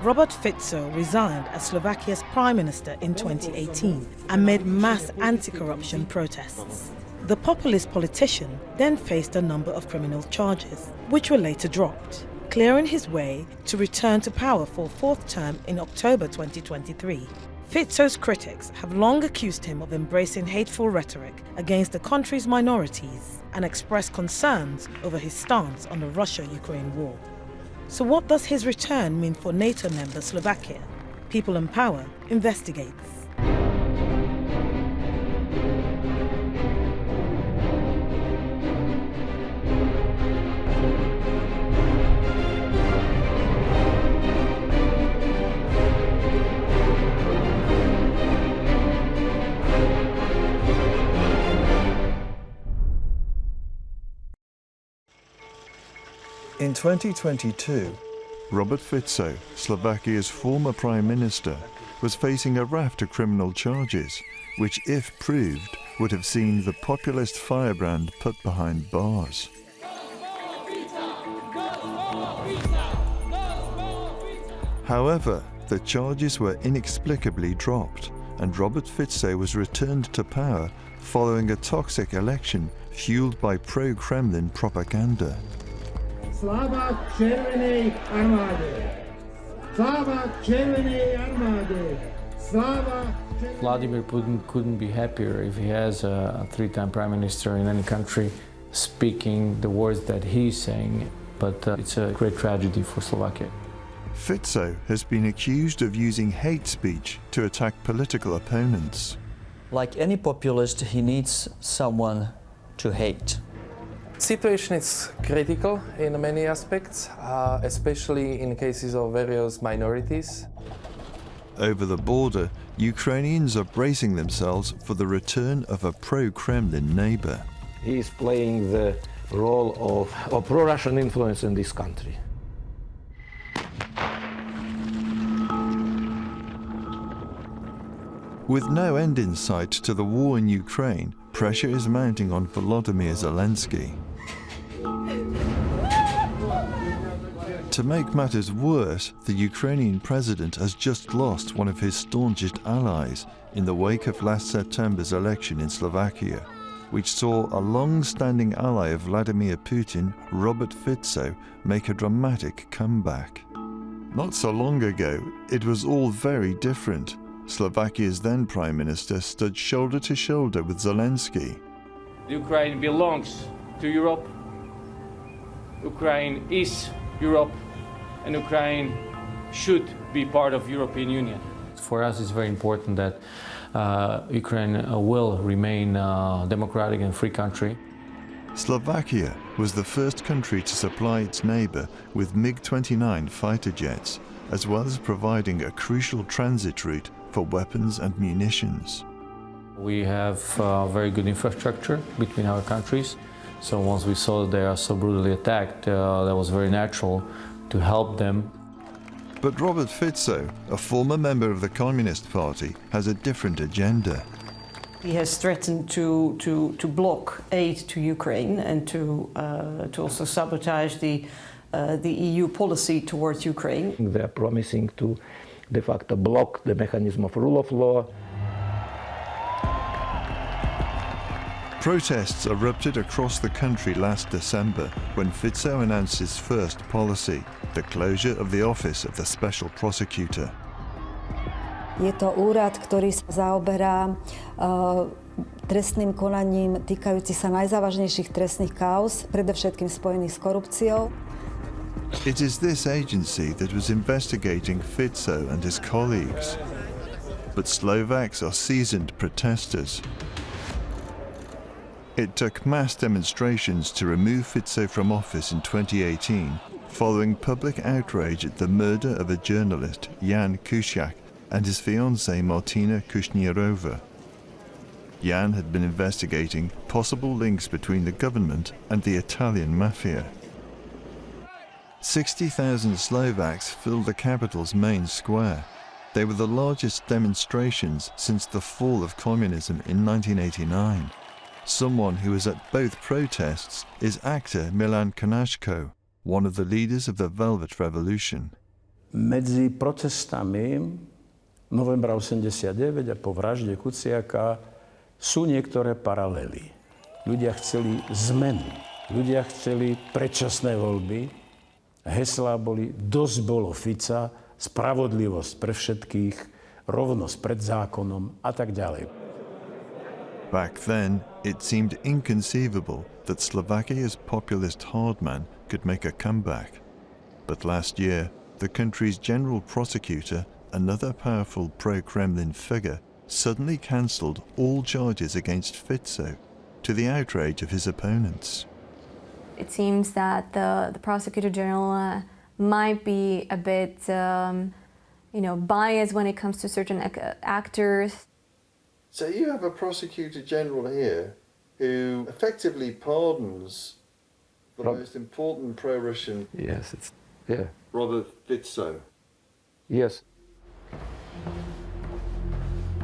Robert Fico resigned as Slovakia's prime minister in 2018 amid mass anti-corruption protests. The populist politician then faced a number of criminal charges, which were later dropped, clearing his way to return to power for a fourth term in October 2023. Fico's critics have long accused him of embracing hateful rhetoric against the country's minorities and expressed concerns over his stance on the Russia-Ukraine war. So what does his return mean for NATO member Slovakia? People in Power investigates. In 2022, Robert Fico, Slovakia's former prime minister, was facing a raft of criminal charges, which, if proved, would have seen the populist firebrand put behind bars. However, the charges were inexplicably dropped, and Robert Fico was returned to power following a toxic election fueled by pro-Kremlin propaganda. Slava Červenej armáde! Slava Červenej armáde! Slava Vladimir Putin couldn't be happier if he has a three-time prime minister in any country speaking the words that he's saying, but it's a great tragedy for Slovakia. Fico has been accused of using hate speech to attack political opponents. Like any populist, he needs someone to hate. Situation is critical in many aspects, especially in cases of various minorities. Over the border, Ukrainians are bracing themselves for the return of a pro-Kremlin neighbour. He is playing the role of pro-Russian influence in this country. With no end in sight to the war in Ukraine, pressure is mounting on Volodymyr Zelensky. To make matters worse, the Ukrainian president has just lost one of his staunchest allies in the wake of last September's election in Slovakia, which saw a long-standing ally of Vladimir Putin, Robert Fico, make a dramatic comeback. Not so long ago, it was all very different. Slovakia's then Prime Minister stood shoulder to shoulder with Zelensky. Ukraine belongs to Europe. Ukraine is Europe, and Ukraine should be part of the European Union. For us, it's very important that Ukraine will remain a democratic and free country. Slovakia was the first country to supply its neighbour with MiG-29 fighter jets, as well as providing a crucial transit route for weapons and munitions. We have very good infrastructure between our countries, so once we saw that they are so brutally attacked, that was very natural to help them. But Robert Fico, a former member of the Communist Party, has a different agenda. He has threatened to block aid to Ukraine and to also sabotage the EU policy towards Ukraine. They are promising to de facto block the mechanism of rule of law. Protests erupted across the country last December when Fico announced his first policy, the closure of the office of the special prosecutor. Je to úrad, ktorý sa zaoberá trestným konaním týkajúci sa najzávažnejších trestných káuz, predovšetkým spojených s korupciou. It is this agency that was investigating Fico and his colleagues. But Slovaks are seasoned protesters. It took mass demonstrations to remove Fico from office in 2018, following public outrage at the murder of a journalist, Ján Kuciak, and his fiancée Martina Kushnierova. Ján had been investigating possible links between the government and the Italian mafia. 60,000 Slovaks filled the capital's main square. They were the largest demonstrations since the fall of communism in 1989. Someone who was at both protests is actor Milan Konashko, one of the leaders of the Velvet Revolution. Medzi protestami novembra 89 a po vražde Kuciaka sú niektoré paralely. Ľudia chceli zmenu. Ľudia chceli predčasné voľby. Heslá boli dosť bolo Fica, spravodlivosť pre všetkých, rovnosť pred zákonom a tak ďalej. Back then, it seemed inconceivable that Slovakia's populist hardman could make a comeback. But last year, the country's general prosecutor, another powerful pro-Kremlin figure, suddenly cancelled all charges against Fico, to the outrage of his opponents. It seems that the prosecutor general might be a bit, biased when it comes to certain actors. So you have a prosecutor general here who effectively pardons the most important pro-Russian. Yes, yeah. Robert Fico. Yes.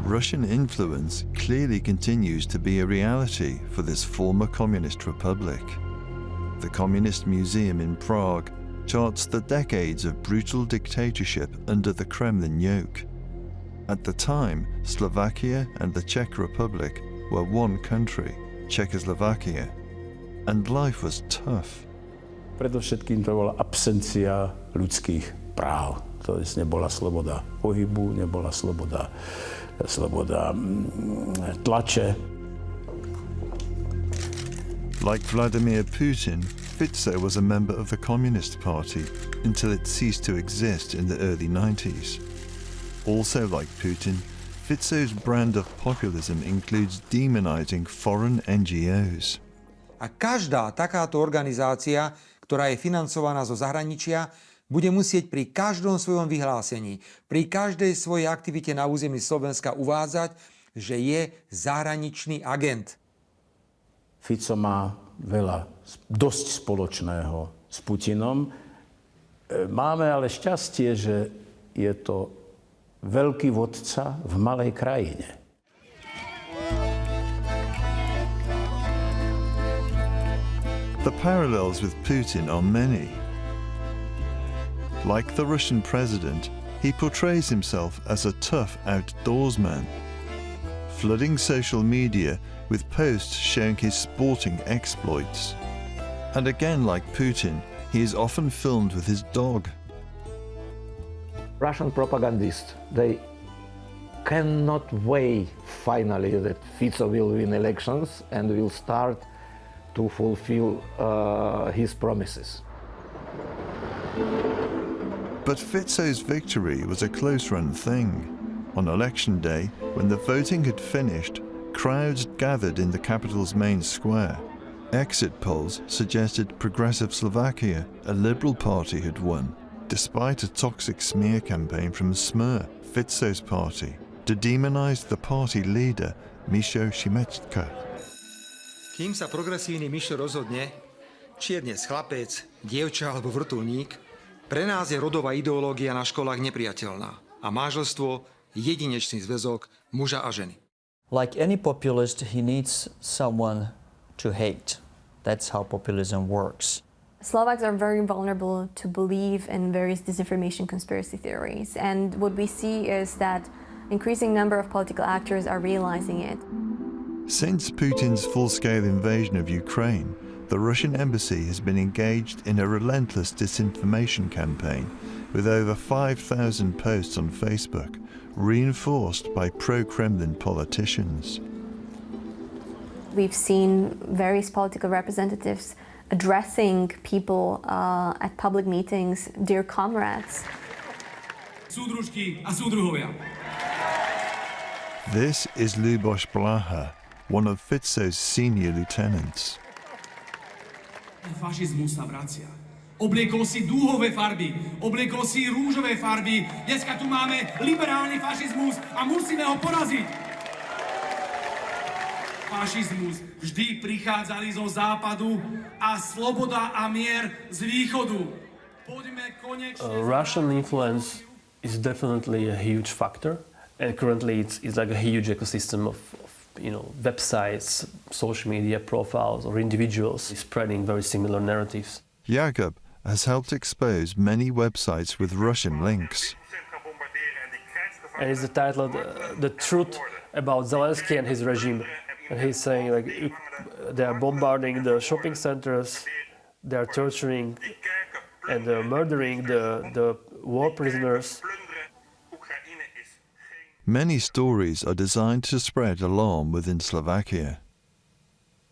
Russian influence clearly continues to be a reality for this former communist republic. The Communist Museum in Prague charts the decades of brutal dictatorship under the Kremlin yoke. At the time, Slovakia and the Czech Republic were one country, Czechoslovakia, and life was tough. Predovšetkým to bola absencia ľudských práv. To nebola sloboda pohybu, nebola sloboda tlače. Like Vladimir Putin, Fico was a member of the Communist Party until it ceased to exist in the early 90s. Also like Putin, Fico's brand of populism includes demonizing foreign NGOs. A každá takáto organizácia, ktorá je financovaná zo zahraničia, bude musieť pri každom svojom vyhlásení, pri každej svojej aktivite na území Slovenska uvádzať, že je zahraničný agent. Fico má dosť spoločného s Putinom. Máme ale šťastie, že je to veľký vodca v malej krajine. The parallels with Putin are many. Like the Russian president, he portrays himself as a tough outdoorsman, flooding social media with posts showing his sporting exploits. And again, like Putin, he is often filmed with his dog. Russian propagandists, they cannot wait finally that Fico will win elections and will start to fulfill his promises. But Fico's victory was a close-run thing. On election day, when the voting had finished, crowds gathered in the capital's main square. Exit polls suggested Progressive Slovakia, a liberal party, had won, despite a toxic smear campaign from Smer, Fico's party, to demonize the party leader, Mišo Šimečka. Kým sa progresívny Mišo rozhodne, či je dnes chlapec, dievča alebo vrtuľník, pre nás je rodová ideológia na školách nepriateľná a manželstvo jedinečný zväzok muža a ženy. Like any populist, he needs someone to hate. That's how populism works. Slovaks are very vulnerable to believe in various disinformation conspiracy theories, and what we see is that increasing number of political actors are realizing it. Since Putin's full-scale invasion of Ukraine, the Russian embassy has been engaged in a relentless disinformation campaign with over 5,000 posts on Facebook, reinforced by pro-Kremlin politicians. We've seen various political representatives addressing people at public meetings, dear comrades. Súdružky a súdruhovia. This is Luboš Blaha, one of Fico's senior lieutenants. Fašizmus sa vracia. Obliekol si dúhové farby, obliekol si rúžové farby. Dneska tu máme liberálny fašizmus a musíme ho poraziť. Fašizmus vždy prichádzali zo západu a sloboda a mier z východu. Poďme konečne... Russian influence is definitely a huge factor, and currently it's like a huge ecosystem of websites, social media profiles, or individuals spreading very similar narratives. Jakub, has helped expose many websites with Russian links. And it's the title, The Truth About Zelensky and His Regime. And he's saying, like, they are bombarding the shopping centers, they are torturing and murdering the war prisoners. Many stories are designed to spread alarm within Slovakia.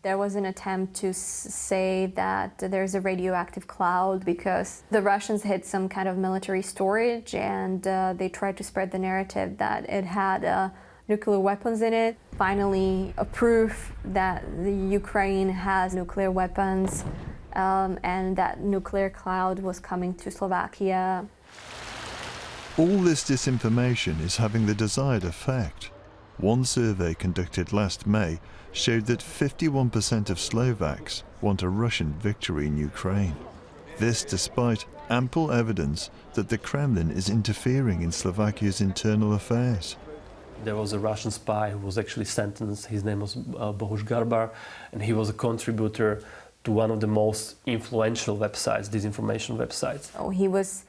There was an attempt to say that there's a radioactive cloud because the Russians hid some kind of military storage, and they tried to spread the narrative that it had nuclear weapons in it. Finally, a proof that the Ukraine has nuclear weapons and that nuclear cloud was coming to Slovakia. All this disinformation is having the desired effect. One survey conducted last May showed that 51% of Slovaks want a Russian victory in Ukraine. This despite ample evidence that the Kremlin is interfering in Slovakia's internal affairs. There was a Russian spy who was actually sentenced. His name was Bohuš Garbar, and he was a contributor to one of the most influential websites, disinformation websites. Oh, he was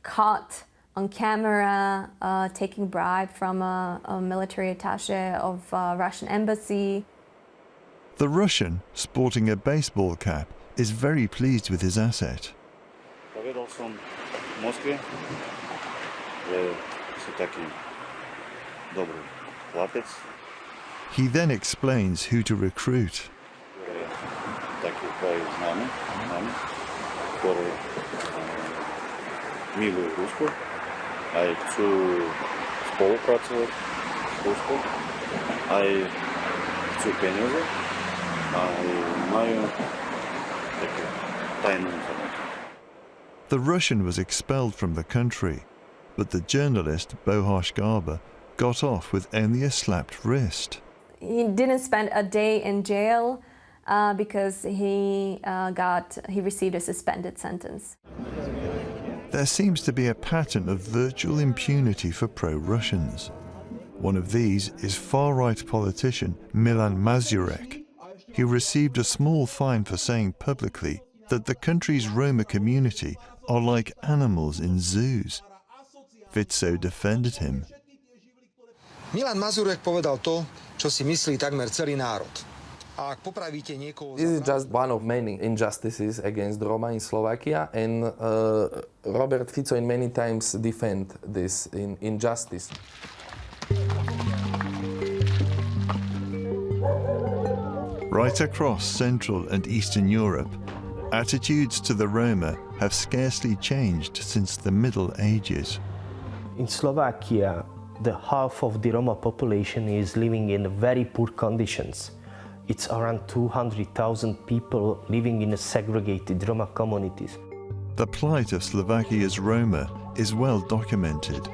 caught on camera taking bribe from a military attaché of Russian embassy. The Russian, sporting a baseball cap, is very pleased with his asset. Povedal som v Moskve, že si taký dobrý chlapec. He then explains who to recruit. Taký tvoj známy, ktorí milujú Rusko, aj chcú spolupracovať s Ruskom, aj chcú peniaze, aj majú také tajnú informáciu. The Russian was expelled from the country, but the journalist Bohuš Garbar got off with only a slapped wrist. He didn't spend a day in jail because he received a suspended sentence. There seems to be a pattern of virtual impunity for pro-Russians. One of these is far-right politician Milan Mazurek. He received a small fine for saying publicly that the country's Roma community are like animals in zoos. Fico defended him. Milan Mazurek povedal to, čo si myslí takmer celý národ. This is just one of many injustices against Roma in Slovakia, and Robert Fico in many times defend this injustice. Right across Central and Eastern Europe, attitudes to the Roma have scarcely changed since the Middle Ages. In Slovakia, the half of the Roma population is living in very poor conditions. It's around 200,000 people living in segregated Roma communities. The plight of Slovakia's Roma is well documented,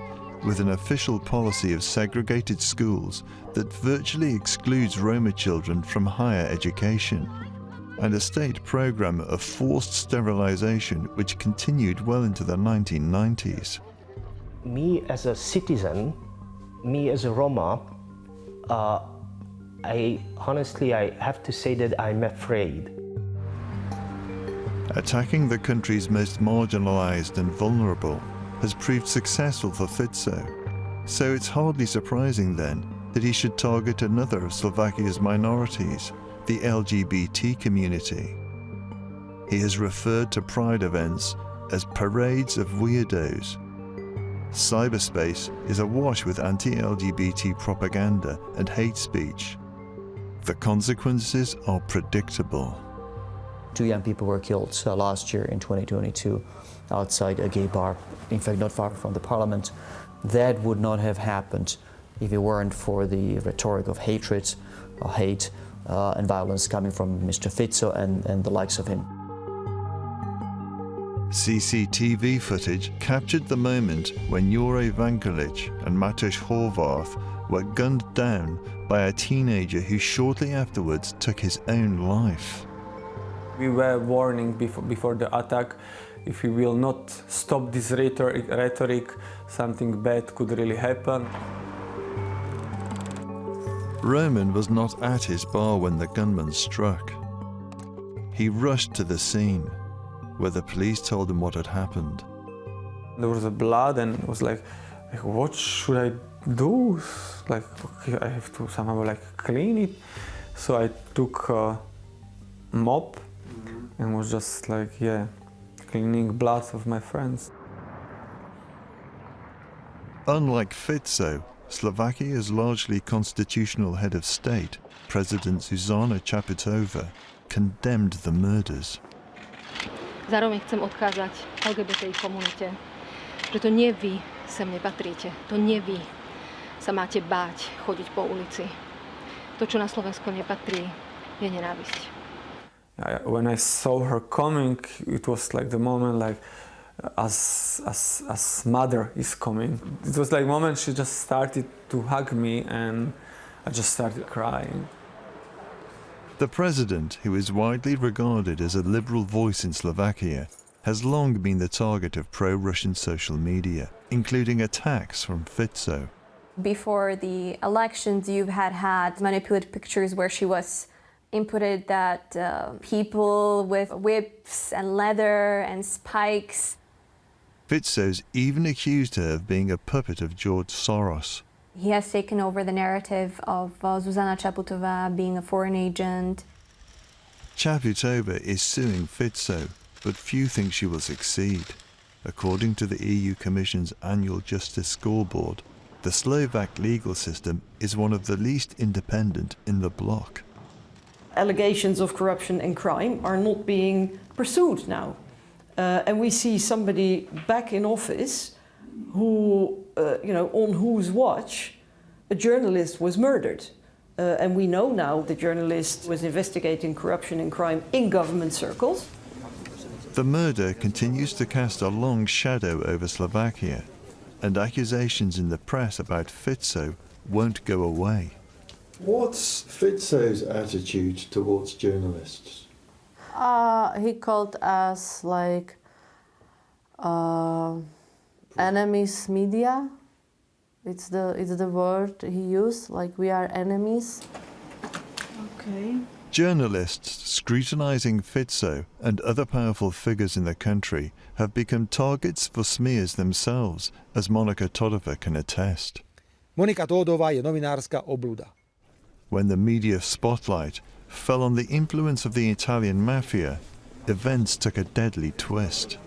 with an official policy of segregated schools that virtually excludes Roma children from higher education, and a state program of forced sterilization which continued well into the 1990s. Me as a citizen, me as a Roma, I have to say that I'm afraid. Attacking the country's most marginalized and vulnerable has proved successful for Fico, so it's hardly surprising then that he should target another of Slovakia's minorities, the LGBT community. He has referred to pride events as parades of weirdos. Cyberspace is awash with anti-LGBT propaganda and hate speech. The consequences are predictable. 2 young people were killed last year in 2022 outside a gay bar, in fact not far from the parliament. That would not have happened if it weren't for the rhetoric of hatred, hate and violence coming from Mr. Fico and the likes of him. CCTV footage captured the moment when Jure Vankelic and Mateusz Horváth were gunned down by a teenager who shortly afterwards took his own life. We were warning before the attack, if we will not stop this rhetoric, something bad could really happen. Roman was not at his bar when the gunman struck. He rushed to the scene. where the police told them what had happened. There was blood and it was like what should I do? Like, okay, I have to somehow like clean it. So I took a mop and was just like, yeah, cleaning blood of my friends. Unlike Fico, Slovakia's largely constitutional head of state, President Zuzana Čaputová, condemned the murders. Zároveň chcem odkázať LGBTI komunite, že to nie vy sem nepatríte, to nie vy sa máte báť chodiť po ulici. To, čo na Slovensku nepatrí, je nenávisť. When I saw her coming, it was like the moment like as mother is coming. It was like the moment she just started to hug me and I just started crying. The president, who is widely regarded as a liberal voice in Slovakia, has long been the target of pro-Russian social media, including attacks from Fico. Before the elections, you've had manipulated pictures where she was inputted that people with whips and leather and spikes. Fico's even accused her of being a puppet of George Soros. He has taken over the narrative of Zuzana Čaputová being a foreign agent. Čaputová is suing Fico, but few think she will succeed. According to the EU Commission's annual Justice Scoreboard, the Slovak legal system is one of the least independent in the bloc. Allegations of corruption and crime are not being pursued now. And we see somebody back in office who, on whose watch a journalist was murdered. And we know now the journalist was investigating corruption and crime in government circles. The murder continues to cast a long shadow over Slovakia, and accusations in the press about Fico won't go away. What's Fico's attitude towards journalists? He called us like enemies media. It's the word he used, like we are enemies. Okay. Journalists scrutinizing Fico and other powerful figures in the country have become targets for smears themselves, as Monika Todova can attest. Monika Todova je novinárska obluda. When the media spotlight fell on the influence of the Italian mafia, events took a deadly twist.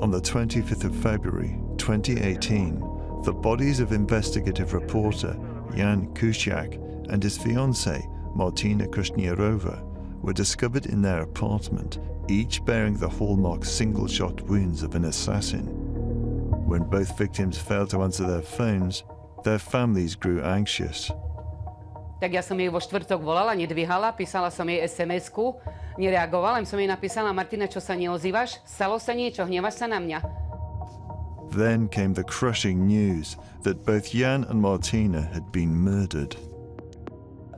On the 25th of February 2018, the bodies of investigative reporter Ján Kuciak and his fiancée Martina Kušnierova were discovered in their apartment, each bearing the hallmark single-shot wounds of an assassin. When both victims failed to answer their phones, their families grew anxious. Tak ja som jej vo štvrtok volala, nedvíhala, písala som jej SMS-ku, nereagovala, som jej napísala: Martina, čo sa neozývaš? Stalo sa niečo, hnevaš sa na mňa? Then came the crushing news that both Ján and Martina had been murdered.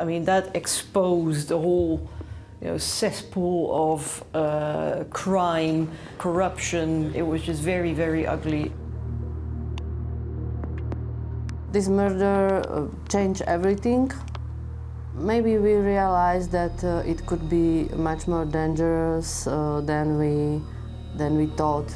I mean, that exposed the whole cesspool of crime, corruption. It was just very, very ugly. This murder changed everything. Maybe we realized that it could be much more dangerous than we thought.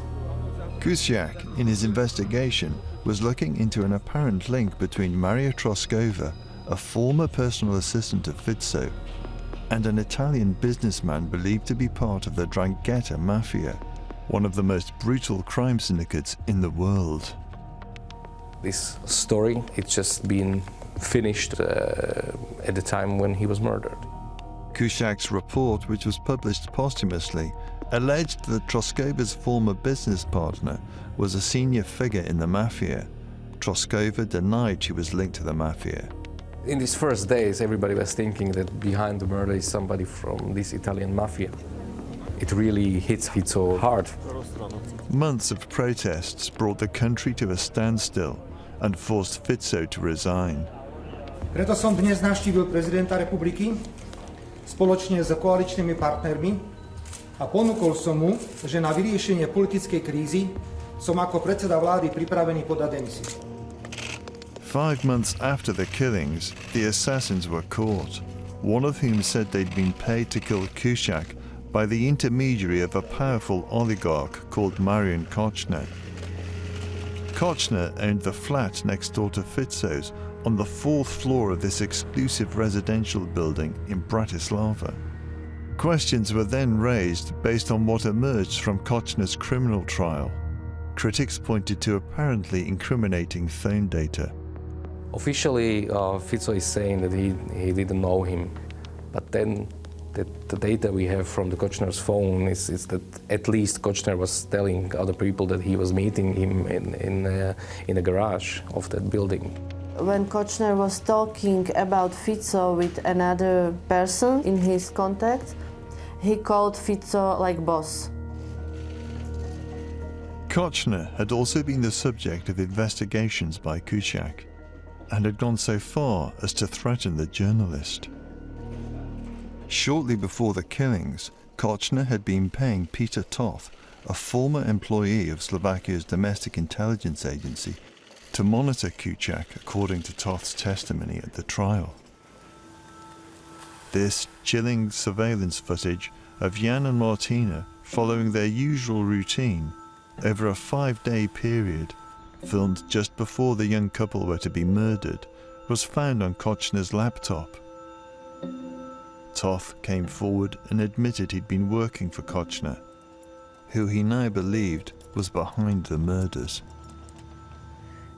Kuciak, in his investigation, was looking into an apparent link between Maria Troskova, a former personal assistant of Fico, and an Italian businessman believed to be part of the 'Ndrangheta mafia, one of the most brutal crime syndicates in the world. This story, it's just been finished at the time when he was murdered. Kuciak's report, which was published posthumously, alleged that Troskova's former business partner was a senior figure in the mafia. Troskova denied she was linked to the mafia. In these first days, everybody was thinking that behind the murder is somebody from this Italian mafia. It really hits Fico hard. Months of protests brought the country to a standstill and forced Fico to resign. Preto som dnes navštívil prezidenta republiky spoločne s koaličnými partnermi a ponúkol som mu, že na vyriešenie politickej krízy som ako predseda vlády pripravený podať demisiu. 5 months after the killings, the assassins were caught, one of whom said they'd been paid to kill Kuciak by the intermediary of a powerful oligarch called Marian Kočner. Kočner owned the flat next door to Fico's on the 4th floor of this exclusive residential building in Bratislava. Questions were then raised based on what emerged from Kočner's criminal trial. Critics pointed to apparently incriminating phone data. Officially, Fico is saying that he didn't know him, but then the data we have from the Kočner's phone is that at least Kočner was telling other people that he was meeting him in a garage of that building. When Kočner was talking about Fico with another person in his contact, he called Fico like boss. Kočner had also been the subject of investigations by Kuciak and had gone so far as to threaten the journalist. Shortly before the killings, Kočner had been paying Peter Toth, a former employee of Slovakia's domestic intelligence agency, to monitor Kuciak, according to Toth's testimony at the trial. This chilling surveillance footage of Ján and Martina following their usual routine over a 5-day period, filmed just before the young couple were to be murdered, was found on Kočner's laptop. Toth came forward and admitted he'd been working for Kočner, who he now believed was behind the murders.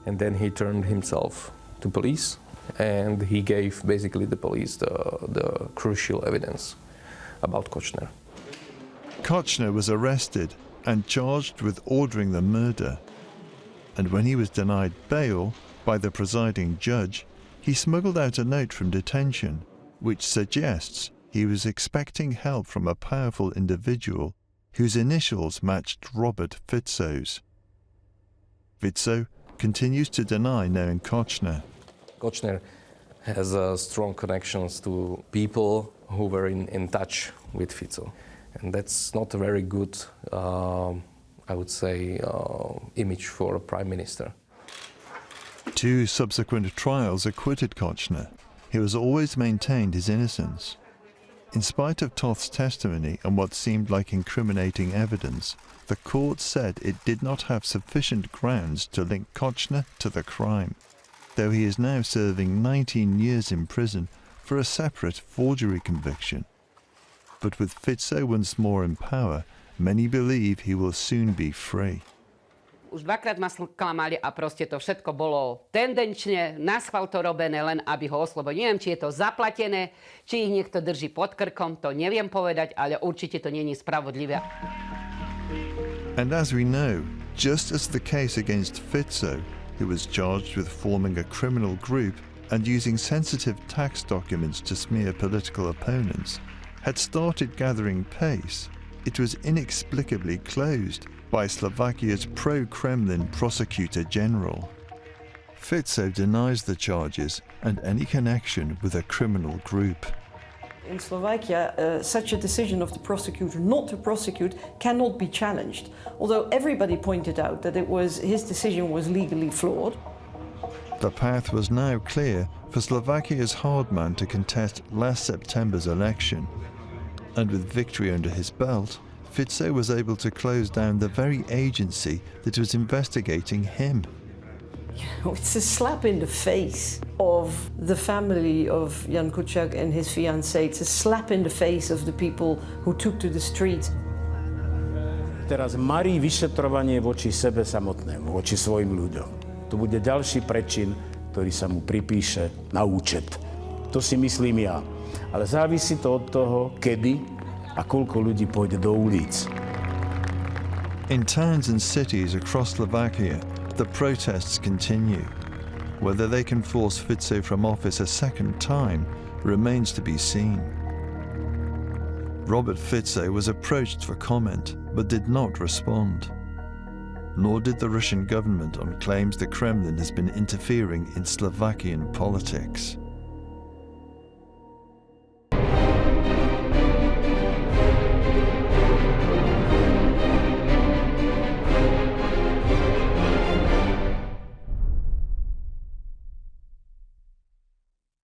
And then he turned himself to police, and he gave basically the police the crucial evidence about Kočner. Kočner was arrested and charged with ordering the murder. And when he was denied bail by the presiding judge, he smuggled out a note from detention which suggests he was expecting help from a powerful individual whose initials matched Robert Fico's. Fico continues to deny knowing Kočner. Kočner has strong connections to people who were in touch with Fico. And that's not a very good, I would say, image for a prime minister. 2 subsequent trials acquitted Kočner. He has always maintained his innocence. In spite of Toth's testimony and what seemed like incriminating evidence, the court said it did not have sufficient grounds to link Kočner to the crime, though he is now serving 19 years in prison for a separate forgery conviction. But with Fico once more in power, many believe he will soon be free. Už 2-krát ma sklamali a proste to všetko bolo tendenčne, naschvál to robené, len aby ho oslobodili. Neviem, či je to zaplatené, či ich niekto drží pod krkom, to neviem povedať, ale určite to nie je spravodlivé. And as we know, just as the case against Fico, who was charged with forming a criminal group and using sensitive tax documents to smear political opponents, had started gathering pace, it was inexplicably closed by Slovakia's pro-Kremlin prosecutor general. Fico denies the charges and any connection with a criminal group. In Slovakia, such a decision of the prosecutor not to prosecute cannot be challenged, although everybody pointed out that his decision was legally flawed. The path was now clear for Slovakia's hard man to contest last September's election. And with victory under his belt, Fico was able to close down the very agency that was investigating him. It's a slap in the face of the family of Ján Kuciak and his fiancée. It's a slap in the face of the people who took to the streets. Teraz marí vyšetrovanie voči sebe samotnému, voči svojim ľuďom. To bude ďalší prečin, ktorý sa mu pripíše na účet. To si myslím ja. Ale závisí to od toho, kedy a koľko ľudí pôjde do ulic. In towns and cities across Slovakia, the protests continue. Whether they can force Fico from office a second time remains to be seen. Robert Fico was approached for comment, but did not respond. Nor did the Russian government on claims the Kremlin has been interfering in Slovakian politics.